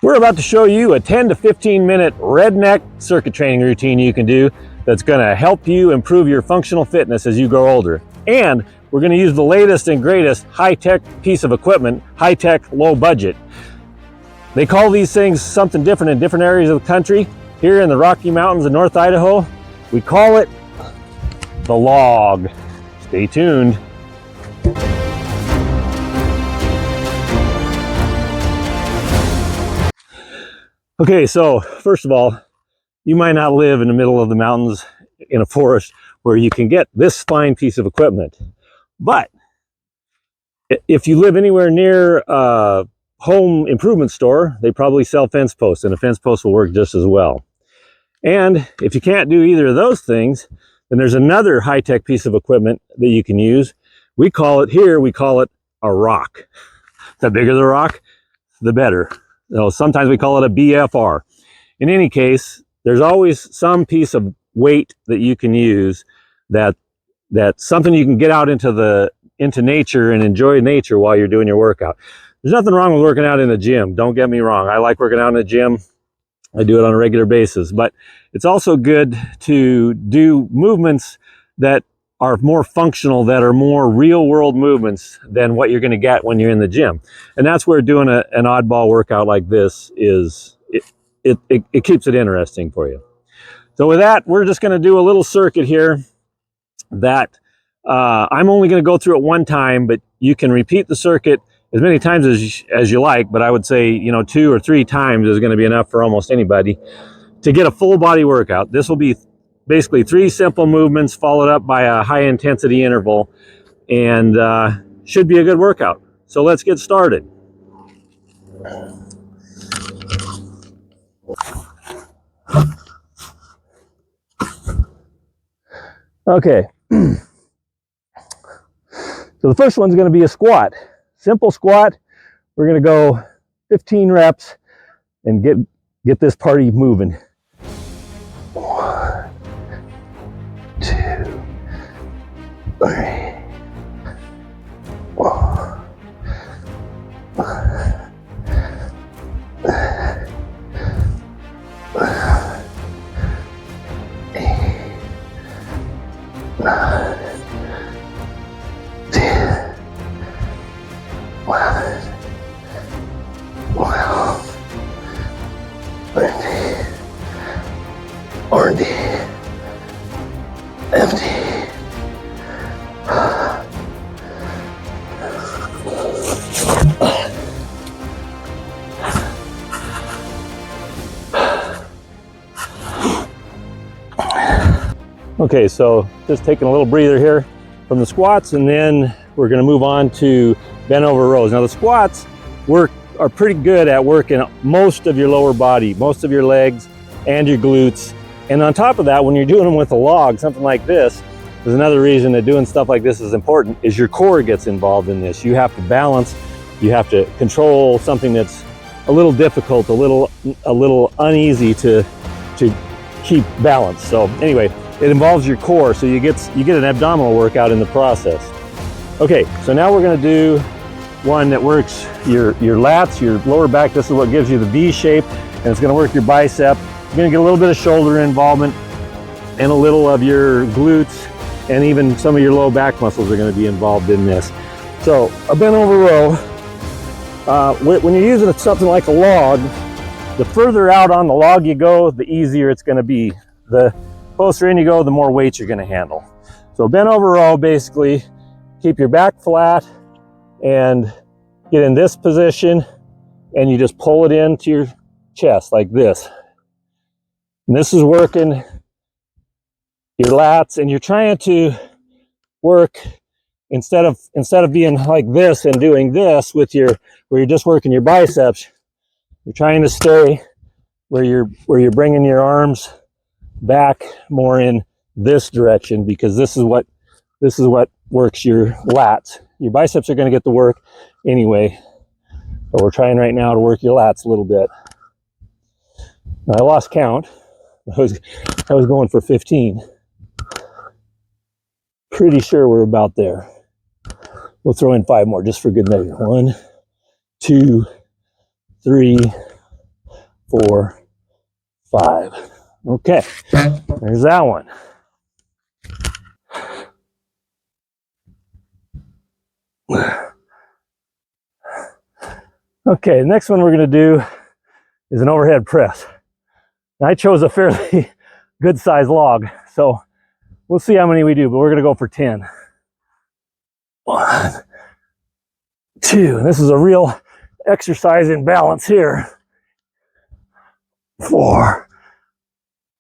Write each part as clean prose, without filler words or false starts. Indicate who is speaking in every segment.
Speaker 1: We're about to show you a 10 to 15 minute redneck circuit training routine you can do that's going to help you improve your functional fitness as you grow older. And we're going to use the latest and greatest high-tech piece of equipment, high-tech, low budget. They call these things something different in different areas of the country. Here in the Rocky Mountains of North Idaho, we call it the log. Stay tuned. Okay, so first of all, you might not live in the middle of the mountains in a forest where you can get this fine piece of equipment. But if you live anywhere near a home improvement store, they probably sell fence posts, and a fence post will work just as well. And if you can't do either of those things, then there's another high-tech piece of equipment that you can use. We call it a rock. The bigger the rock, the better. Sometimes we call it a BFR. In any case, there's always some piece of weight that you can use that's something you can get out into nature and enjoy nature while you're doing your workout. There's nothing wrong with working out in the gym. Don't get me wrong. I like working out in the gym. I do it on a regular basis, but it's also good to do movements that are more functional, that are more real world movements than what you're going to get when you're in the gym. And that's where doing an oddball workout like this it keeps it interesting for you. So with that, we're just going to do a little circuit here that I'm only going to go through it one time, but you can repeat the circuit as many times as you like. But I would say, 2 or 3 times is going to be enough for almost anybody to get a full body workout. This will be basically 3 simple movements followed up by a high intensity interval, and should be a good workout. So let's get started. Okay. So the first one's going to be a squat. Simple squat. We're going to go 15 reps and get this party moving. 1, 2, 3, 4, 5, 8, 9, 10, 11, 12, 13, 14, 15. Okay, so just taking a little breather here from the squats, and then we're going to move on to bent over rows. Now the squats are pretty good at working most of your lower body, most of your legs and your glutes. And on top of that, when you're doing them with a log, something like this, there's another reason that doing stuff like this is important, is your core gets involved in this. You have to balance, you have to control something that's a little difficult, a little uneasy to keep balance. So anyway, it involves your core, so you get an abdominal workout in the process. Okay, so now we're going to do one that works your lats, your lower back. This is what gives you the V shape, and it's going to work your bicep. You're going to get a little bit of shoulder involvement and a little of your glutes, and even some of your low back muscles are going to be involved in this. So a bent over row, when you're using something like a log, the further out on the log you go, the easier it's going to be. The closer in you go, the more weight you're going to handle. So bent over row, basically keep your back flat and get in this position, and you just pull it into your chest like this. And this is working your lats, and you're trying to work instead of being like this and doing this where you're just working your biceps. You're trying to stay where you're bringing your arms back more in this direction, because this is what works your lats. Your biceps are going to get the work anyway, but we're trying right now to work your lats a little bit. Now, I lost count. I was going for 15. Pretty sure we're about there. We'll throw in 5 more just for good measure. 1, 2, 3, 4, 5. Okay, there's that one. Okay, the next one we're going to do is an overhead press. Now, I chose a fairly good size log, so we'll see how many we do, but we're going to go for 10. 1, 2, this is a real exercise in balance here. 4,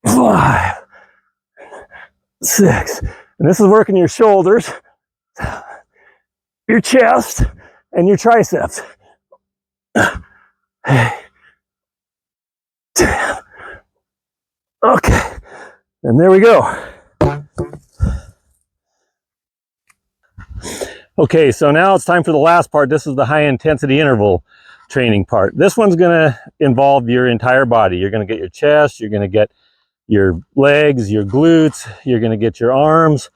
Speaker 1: 5, 6, and this is working your shoulders, your chest, and your triceps. 10. Okay, and there we go. Okay, so now it's time for the last part. This is the high intensity interval training part. This one's gonna involve your entire body. You're gonna get your chest, you're gonna get your legs, your glutes, you're gonna get your arms,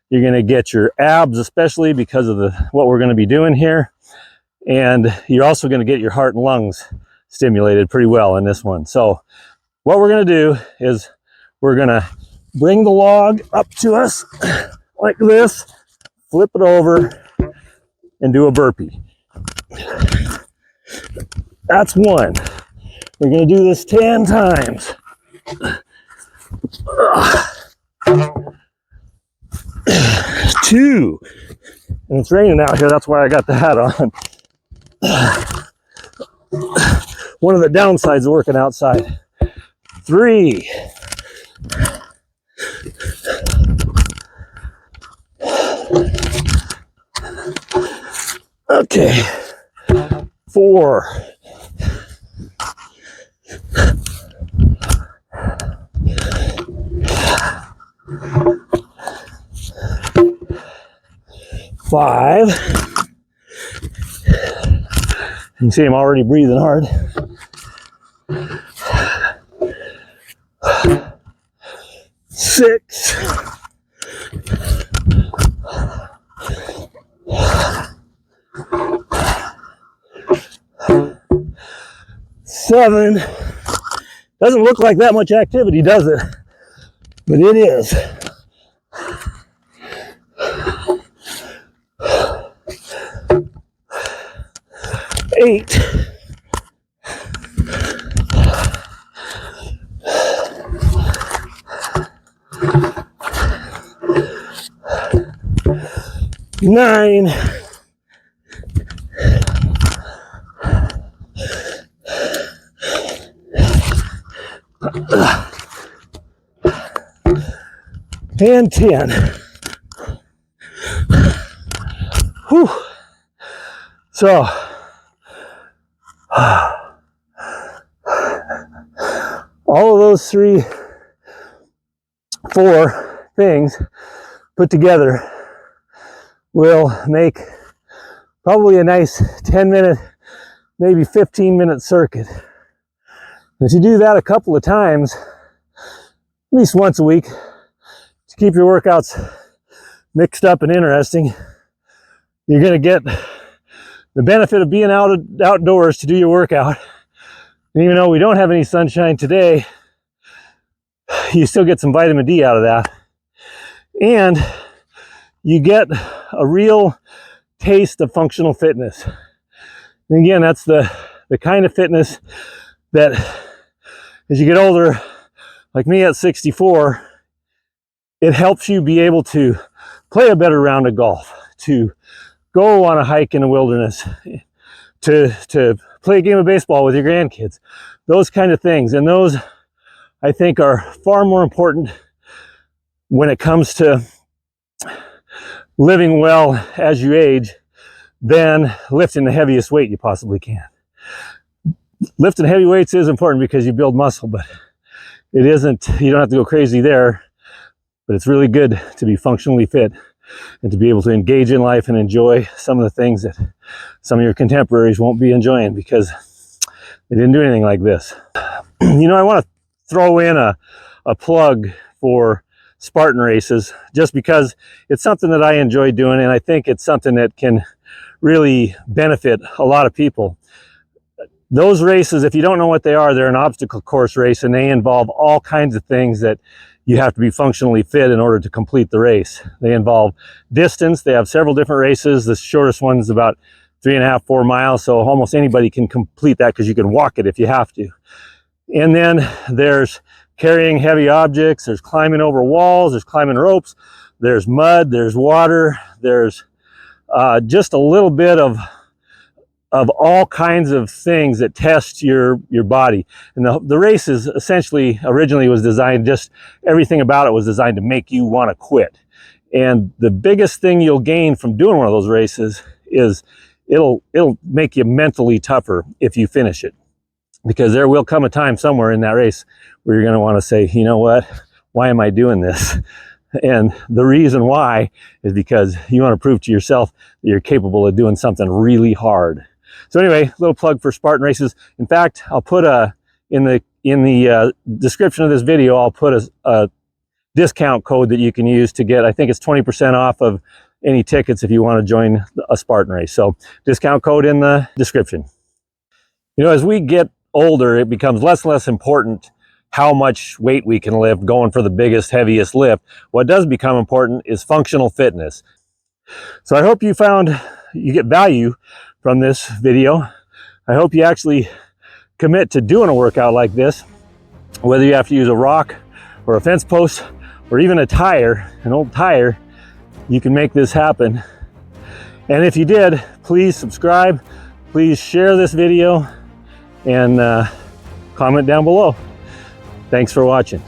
Speaker 1: you're gonna get your abs, especially because of what we're gonna be doing here. And you're also gonna get your heart and lungs stimulated pretty well in this one. So what we're gonna do is we're gonna bring the log up to us like this, flip it over, and do a burpee. That's one. We're gonna do this 10 times. 2, and it's raining out here, that's why I got the hat on. One of the downsides of working outside. 3. Okay. 4. 5. You can see I'm already breathing hard. 6. 7. Doesn't look like that much activity, does it? But it is. 8. 9. 10. Whew. So, all of those 3, 4 things put together will make probably a nice 10-minute, maybe 15-minute circuit. If you do that a couple of times, at least once a week, to keep your workouts mixed up and interesting, you're going to get the benefit of being outdoors to do your workout. And even though we don't have any sunshine today, you still get some vitamin D out of that. And you get a real taste of functional fitness. And again, that's the kind of fitness that as you get older, like me at 64, it helps you be able to play a better round of golf, to go on a hike in the wilderness, to play a game of baseball with your grandkids, those kind of things. And those, I think, are far more important when it comes to living well as you age than lifting the heaviest weight you possibly can. Lifting heavy weights is important because you build muscle, but it isn't, you don't have to go crazy there. But it's really good to be functionally fit and to be able to engage in life and enjoy some of the things that some of your contemporaries won't be enjoying because they didn't do anything like this. You know, I want to throw in a plug for Spartan races just because it's something that I enjoy doing, and I think it's something that can really benefit a lot of people. Those races, if you don't know what they are, they're an obstacle course race, and they involve all kinds of things that you have to be functionally fit in order to complete the race. They involve distance. They have several different races. The shortest one's about 3.5, 4 miles, so almost anybody can complete that because you can walk it if you have to. And then there's carrying heavy objects, there's climbing over walls, there's climbing ropes, there's mud, there's water, there's just a little bit of all kinds of things that test your body. And the race is essentially, originally was designed, just everything about it was designed to make you want to quit. And the biggest thing you'll gain from doing one of those races is it'll make you mentally tougher if you finish it. Because there will come a time somewhere in that race where you're going to want to say, you know what, why am I doing this? And the reason why is because you want to prove to yourself that you're capable of doing something really hard. So anyway, little plug for Spartan races. In fact, I'll put in the description of this video, I'll put a discount code that you can use to get, I think it's 20% off of any tickets if you want to join a Spartan race. So discount code in the description. You know, as we get older, it becomes less and less important how much weight we can lift, going for the biggest, heaviest lift. What does become important is functional fitness. So I hope you get value from this video. I hope you actually commit to doing a workout like this, whether you have to use a rock or a fence post or even a tire, an old tire, you can make this happen. And if you did, please subscribe, please share this video, and comment down below. Thanks for watching.